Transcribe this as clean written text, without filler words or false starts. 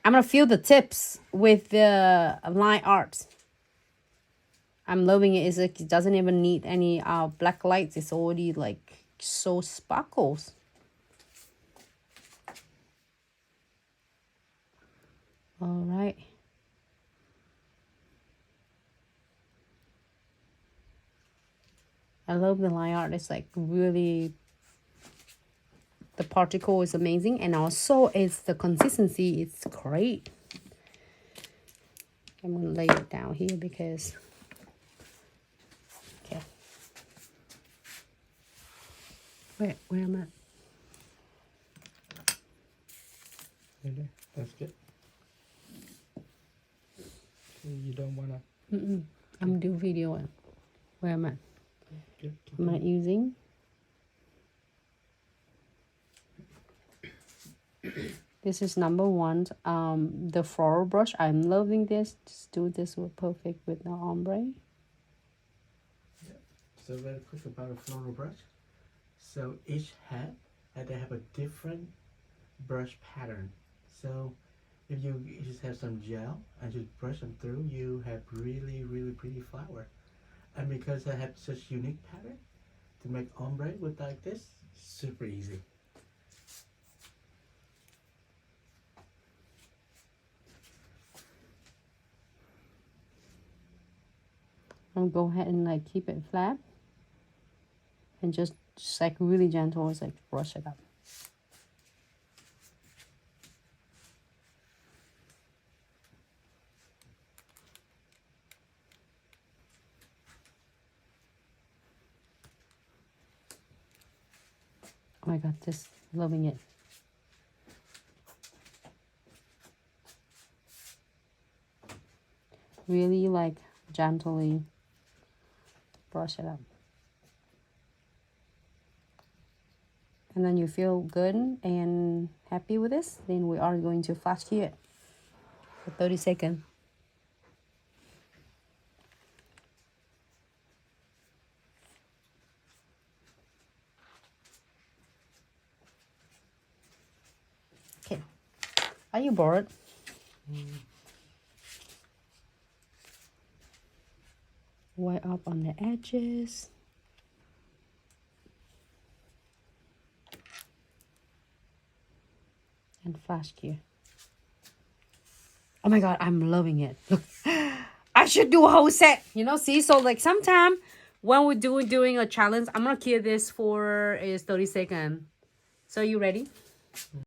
I'm gonna fill the tips with the line art. I'm loving it. It's like it doesn't even need any black lights. It's already like so sparkles. All right. I love the line art. It's like really, the particle is amazing, and also it's the consistency. It's great. I'm gonna lay it down here because, okay. Where am I? That's good. You don't wanna. I'm gonna do video. Where am I? Good. Am I using? This is number 1. The floral brush. I'm loving this. Just do this with perfect with the ombre. Yeah. So very quick about a floral brush. So each head they have a different brush pattern. So if you just have some gel and just brush them through, you have really pretty flower. And because I have such unique pattern, to make ombre with like this, super easy. I'll go ahead and like keep it flat and just like really gentle as like brush it up. Oh my god, just loving it. Really like gently brush it up. And then you feel good and happy with this, then we are going to flash cue it for 30 seconds. Okay. Are you bored? White up on the edges. And flash cue. Oh my god, I'm loving it. Look, I should do a whole set. You know, see? So like sometime when we're doing a challenge, I'm gonna cue this for is 30 seconds. So you ready?